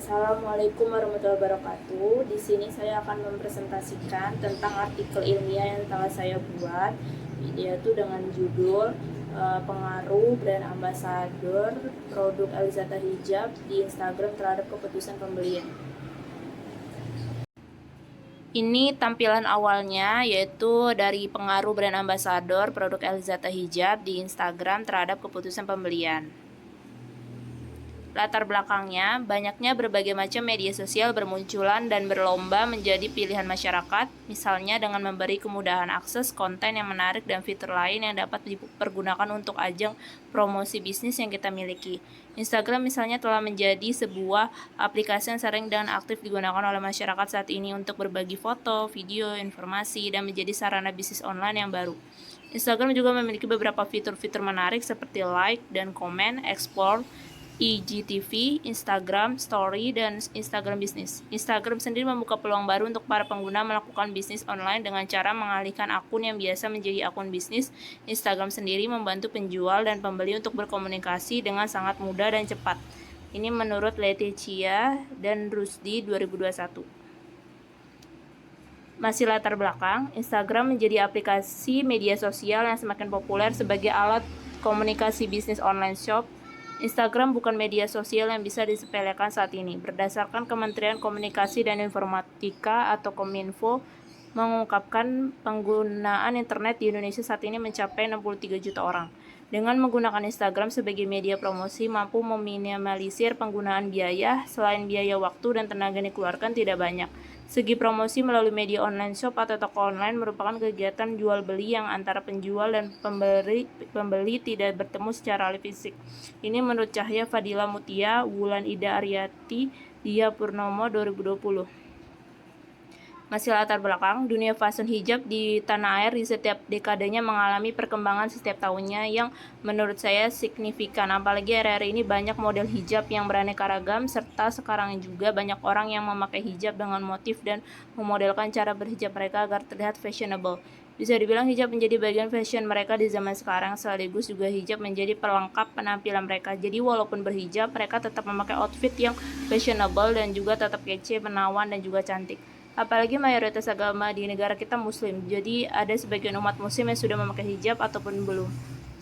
Assalamualaikum warahmatullahi wabarakatuh. Di sini saya akan mempresentasikan tentang artikel ilmiah yang telah saya buat, yaitu dengan judul pengaruh brand ambassador produk Elzata Hijab di Instagram terhadap keputusan pembelian. Ini tampilan awalnya, yaitu dari pengaruh brand ambassador produk Elzata Hijab di Instagram terhadap keputusan pembelian. Latar belakangnya, banyaknya berbagai macam media sosial bermunculan dan berlomba menjadi pilihan masyarakat, misalnya dengan memberi kemudahan akses konten yang menarik dan fitur lain yang dapat dipergunakan untuk ajang promosi bisnis yang kita miliki. Instagram misalnya telah menjadi sebuah aplikasi yang sering dan aktif digunakan oleh masyarakat saat ini untuk berbagi foto, video, informasi, dan menjadi sarana bisnis online yang baru. Instagram juga memiliki beberapa fitur-fitur menarik seperti like dan komen, explore, IGTV, Instagram Story, dan Instagram Business. Instagram sendiri membuka peluang baru untuk para pengguna melakukan bisnis online dengan cara mengalihkan akun yang biasa menjadi akun bisnis. Instagram sendiri membantu penjual dan pembeli untuk berkomunikasi dengan sangat mudah dan cepat. Ini menurut Leticia dan Rusdi 2021. Masih latar belakang, Instagram menjadi aplikasi media sosial yang semakin populer sebagai alat komunikasi bisnis online shop. Instagram bukan media sosial yang bisa disepelekan saat ini. Berdasarkan Kementerian Komunikasi dan Informatika atau Kominfo mengungkapkan penggunaan internet di Indonesia saat ini mencapai 63 juta orang. Dengan menggunakan Instagram sebagai media promosi mampu meminimalisir penggunaan biaya, selain biaya waktu dan tenaga yang dikeluarkan tidak banyak. Segi promosi melalui media online shop atau toko online merupakan kegiatan jual beli yang antara penjual dan pembeli tidak bertemu secara fisik. Ini menurut Cahya Fadila Mutia, Wulan Ida Aryati, Dia Purnomo 2020. Masih latar belakang, dunia fashion hijab di tanah air di setiap dekadenya mengalami perkembangan setiap tahunnya yang menurut saya signifikan. Apalagi area-area ini banyak model hijab yang beraneka ragam, serta sekarang juga banyak orang yang memakai hijab dengan motif dan memodelkan cara berhijab mereka agar terlihat fashionable. Bisa dibilang hijab menjadi bagian fashion mereka di zaman sekarang, sekaligus juga hijab menjadi pelengkap penampilan mereka. Jadi walaupun berhijab, mereka tetap memakai outfit yang fashionable dan juga tetap kece, menawan, dan juga cantik. Apalagi mayoritas agama di negara kita muslim, jadi ada sebagian umat muslim yang sudah memakai hijab ataupun belum.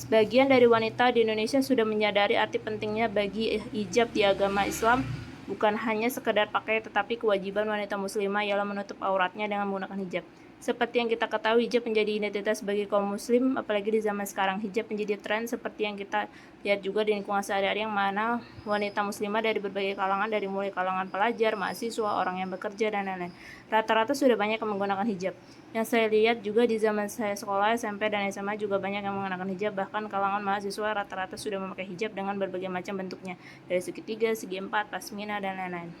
Sebagian dari wanita di Indonesia sudah menyadari arti pentingnya bagi hijab di agama Islam, bukan hanya sekedar pakai tetapi kewajiban wanita muslimah ialah menutup auratnya dengan menggunakan hijab. Seperti yang kita ketahui, hijab menjadi identitas bagi kaum muslim, apalagi di zaman sekarang. Hijab menjadi tren seperti yang kita lihat juga di lingkungan sehari-hari, yang mana wanita muslimah dari berbagai kalangan, dari mulai kalangan pelajar, mahasiswa, orang yang bekerja, dan lain-lain, rata-rata sudah banyak yang menggunakan hijab. Yang saya lihat juga di zaman saya sekolah SMP dan SMA juga banyak yang menggunakan hijab, bahkan kalangan mahasiswa rata-rata sudah memakai hijab dengan berbagai macam bentuknya, dari segitiga, segi empat, pasmina, dan lain-lain.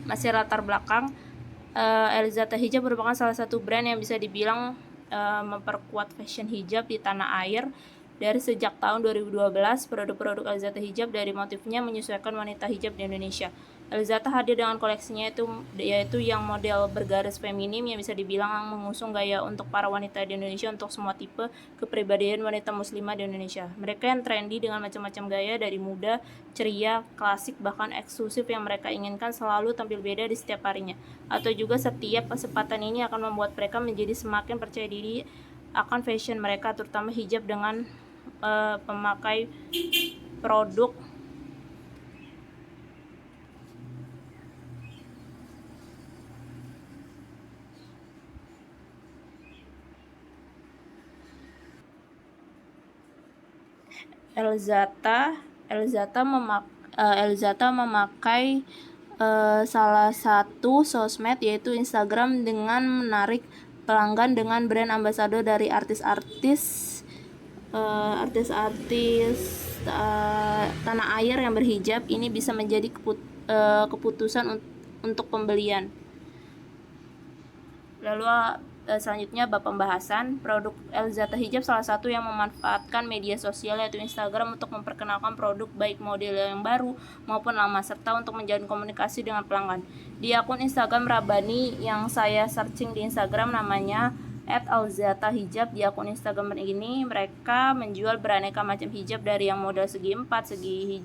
Masih latar belakang, Elzata Hijab merupakan salah satu brand yang bisa dibilang memperkuat fashion hijab di tanah air. Dari sejak tahun 2012, produk-produk Elzata Hijab dari motifnya menyesuaikan wanita hijab di Indonesia. Elzata hadir dengan koleksinya yaitu yang model bergaris feminim yang bisa dibilang mengusung gaya untuk para wanita di Indonesia untuk semua tipe kepribadian wanita muslimah di Indonesia. Mereka yang trendy dengan macam-macam gaya, dari muda, ceria, klasik, bahkan eksklusif yang mereka inginkan selalu tampil beda di setiap harinya. Atau juga setiap kesempatan ini akan membuat mereka menjadi semakin percaya diri akan fashion mereka, terutama hijab dengan pemakai produk Elzata memakai salah satu sosmed yaitu Instagram dengan menarik pelanggan dengan brand ambassador dari artis-artis tanah air yang berhijab. Ini bisa menjadi keputusan untuk pembelian. Lalu selanjutnya bab pembahasan produk Elzata Hijab. Salah satu yang memanfaatkan media sosial yaitu Instagram untuk memperkenalkan produk baik model yang baru maupun lama, serta untuk menjalin komunikasi dengan pelanggan. Di akun Instagram Rabani yang saya searching di Instagram namanya @elzatahijab. Di akun Instagram ini mereka menjual beraneka macam hijab dari yang model segi 4, segi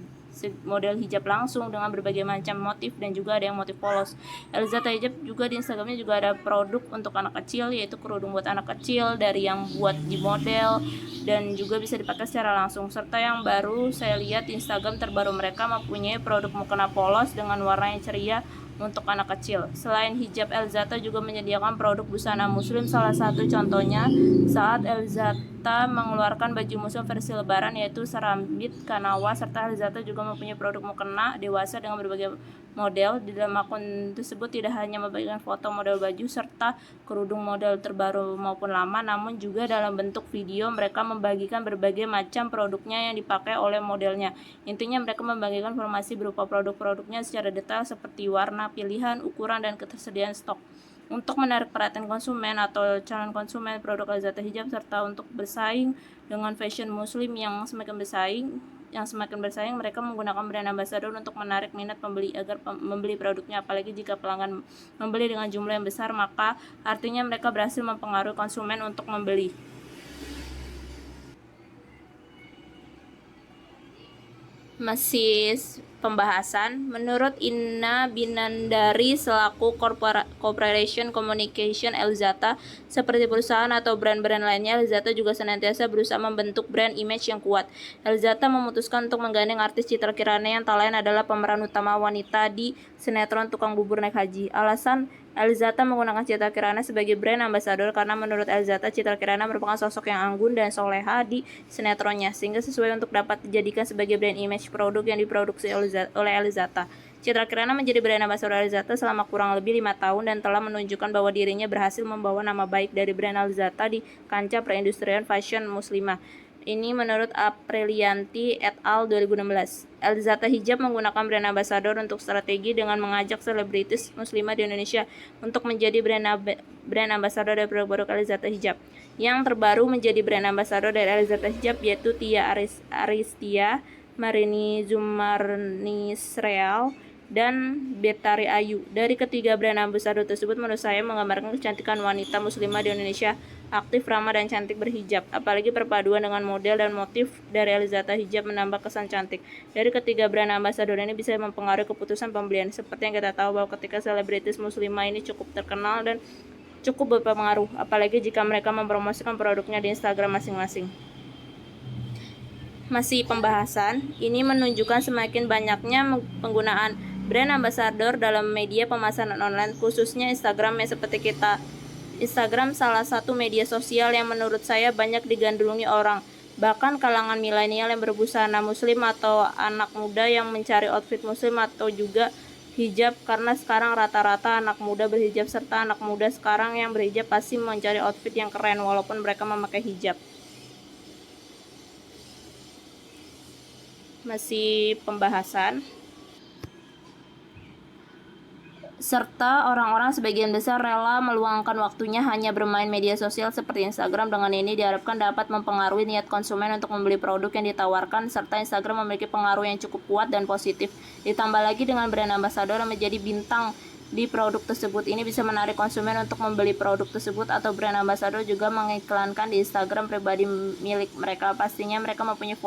model hijab langsung dengan berbagai macam motif dan juga ada yang motif polos. Elzata Hijab juga di Instagramnya juga ada produk untuk anak kecil, yaitu kerudung buat anak kecil dari yang buat di model dan juga bisa dipakai secara langsung. Serta yang baru saya lihat di Instagram terbaru mereka mempunyai produk mukena polos dengan warna yang ceria untuk anak kecil. Selain hijab, Elzata juga menyediakan produk busana muslim. Salah satu contohnya saat Elzata mengeluarkan baju muslim versi lebaran, yaitu serambit kanawa, serta Elzata juga mempunyai produk mukena dewasa dengan berbagai model. Di dalam akun tersebut tidak hanya membagikan foto model baju serta kerudung model terbaru maupun lama, namun juga dalam bentuk video mereka membagikan berbagai macam produknya yang dipakai oleh modelnya. Intinya mereka membagikan informasi berupa produk-produknya secara detail seperti warna, pilihan, ukuran, dan ketersediaan stok. Untuk menarik perhatian konsumen atau calon konsumen produk Elzata Hijab serta untuk bersaing dengan fashion muslim yang semakin bersaing, mereka menggunakan brand ambassador untuk menarik minat pembeli agar membeli produknya. Apalagi jika pelanggan membeli dengan jumlah yang besar, maka artinya mereka berhasil mempengaruhi konsumen untuk membeli. Masih pembahasan, menurut Inna Binandari selaku Corporation Communication Elzata, seperti perusahaan atau brand-brand lainnya, Elzata juga senantiasa berusaha membentuk brand image yang kuat. Elzata memutuskan untuk menggandeng artis Citra Kirana yang tak lain adalah pemeran utama wanita di sinetron Tukang Bubur Naik Haji. Alasan Elzata menggunakan Citra Kirana sebagai brand ambassador karena menurut Elzata, Citra Kirana merupakan sosok yang anggun dan soleha di sinetronnya, sehingga sesuai untuk dapat dijadikan sebagai brand image produk yang diproduksi oleh Elzata. Citra Kirana menjadi brand ambassador Elzata selama kurang lebih 5 tahun dan telah menunjukkan bahwa dirinya berhasil membawa nama baik dari brand Elzata di kancah perindustrian fashion muslimah. Ini menurut Aprilianti et al. 2016. Elzata Hijab menggunakan brand ambassador untuk strategi dengan mengajak selebritis muslimah di Indonesia untuk menjadi brand ambassador dari produk-produk Elzata Hijab. Yang terbaru menjadi brand ambassador dari Elzata Hijab yaitu Tia Aristia, Marini Zumarnisreal, dan Betari Ayu. Dari ketiga brand ambassador tersebut menurut saya menggambarkan kecantikan wanita muslimah di Indonesia, aktif, ramah, dan cantik berhijab. Apalagi perpaduan dengan model dan motif dari Elzata Hijab menambah kesan cantik. Dari ketiga brand ambassador ini bisa mempengaruhi keputusan pembelian. Seperti yang kita tahu bahwa ketika selebritis muslimah ini cukup terkenal dan cukup berpengaruh, apalagi jika mereka mempromosikan produknya di Instagram masing-masing. Masih pembahasan, ini menunjukkan semakin banyaknya penggunaan brand ambassador dalam media pemasaran online, khususnya Instagram yang seperti kita. Instagram salah satu media sosial yang menurut saya banyak digandrungi orang, bahkan kalangan milenial yang berbusana muslim atau anak muda yang mencari outfit muslim atau juga hijab, karena sekarang rata-rata anak muda berhijab serta anak muda sekarang yang berhijab pasti mencari outfit yang keren walaupun mereka memakai hijab. Masih pembahasan, serta orang-orang sebagian besar rela meluangkan waktunya hanya bermain media sosial seperti Instagram. Dengan ini diharapkan dapat mempengaruhi niat konsumen untuk membeli produk yang ditawarkan, serta Instagram memiliki pengaruh yang cukup kuat dan positif. Ditambah lagi dengan brand ambassador yang menjadi bintang di produk tersebut, ini bisa menarik konsumen untuk membeli produk tersebut. Atau brand ambassador juga mengiklankan di Instagram pribadi milik mereka. Pastinya mereka mempunyai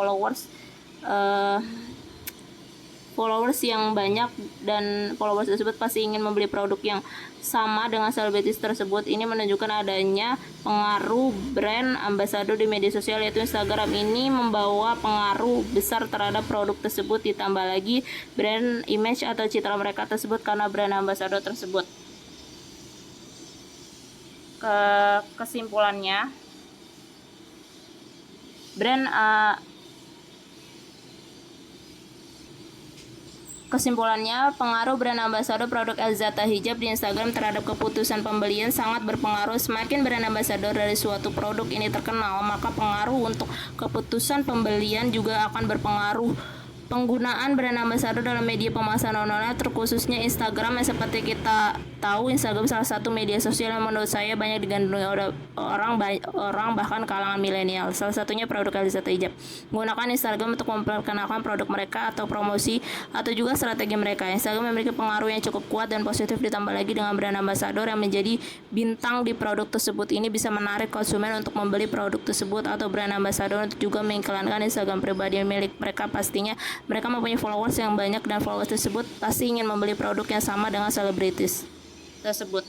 followers yang banyak, dan followers tersebut pasti ingin membeli produk yang sama dengan selebritis tersebut. Ini menunjukkan adanya pengaruh brand ambassador di media sosial, yaitu Instagram ini membawa pengaruh besar terhadap produk tersebut. Ditambah lagi brand image atau citra mereka tersebut karena brand ambassador tersebut. Kesimpulannya, pengaruh brand ambassador produk Elzata Hijab di Instagram terhadap keputusan pembelian sangat berpengaruh. Semakin brand ambassador dari suatu produk ini terkenal, maka pengaruh untuk keputusan pembelian juga akan berpengaruh. Penggunaan brand ambassador dalam media pemasaran online, terkhususnya Instagram yang seperti kita tahu Instagram salah satu media sosial yang menurut saya banyak digandrungi orang bahkan kalangan milenial. Salah satunya produk Elizata Hijab. Menggunakan Instagram untuk memperkenalkan produk mereka atau promosi atau juga strategi mereka. Instagram memiliki pengaruh yang cukup kuat dan positif, ditambah lagi dengan brand ambassador yang menjadi bintang di produk tersebut. Ini bisa menarik konsumen untuk membeli produk tersebut atau brand ambassador untuk juga mengiklankan Instagram pribadi milik mereka. Pastinya mereka mempunyai followers yang banyak dan followers tersebut pasti ingin membeli produk yang sama dengan selebritis tersebut.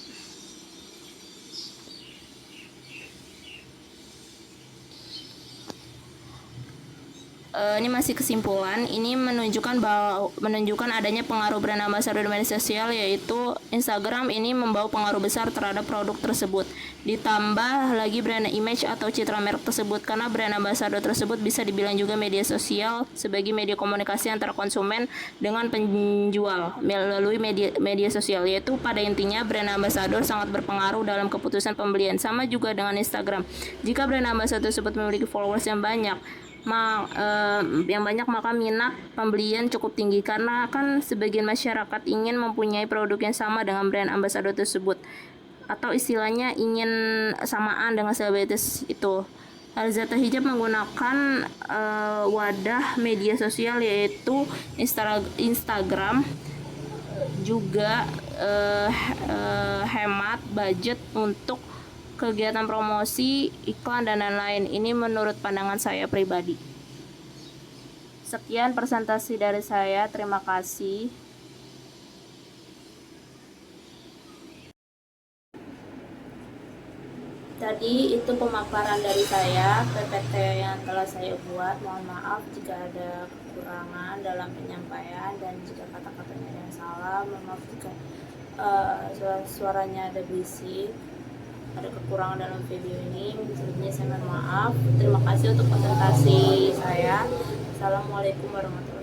Ini masih kesimpulan. Ini menunjukkan adanya pengaruh brand ambassador di media sosial, yaitu Instagram ini membawa pengaruh besar terhadap produk tersebut. Ditambah lagi brand image atau citra merek tersebut, karena brand ambassador tersebut bisa dibilang juga media sosial sebagai media komunikasi antara konsumen dengan penjual melalui media sosial, yaitu pada intinya brand ambassador sangat berpengaruh dalam keputusan pembelian. Sama juga dengan Instagram. Jika brand ambassador tersebut memiliki followers yang banyak, maka minat pembelian cukup tinggi, karena kan sebagian masyarakat ingin mempunyai produk yang sama dengan brand ambassador tersebut, atau istilahnya ingin samaan dengan selebritis itu. Elizata Hijab menggunakan wadah media sosial yaitu Instagram, juga hemat budget untuk kegiatan promosi, iklan, dan lain-lain. Ini menurut pandangan saya pribadi. Sekian presentasi dari saya. Terima kasih. Tadi itu pemaparan dari saya, PPT yang telah saya buat. Mohon maaf jika ada kekurangan dalam penyampaian dan jika kata-katanya ada yang salah. Mohon maaf jika suaranya ada berisik, ada kekurangan dalam video ini. Sebelumnya saya mohon maaf. Terima kasih untuk presentasi saya. Assalamualaikum warahmatullahi wabarakatuh.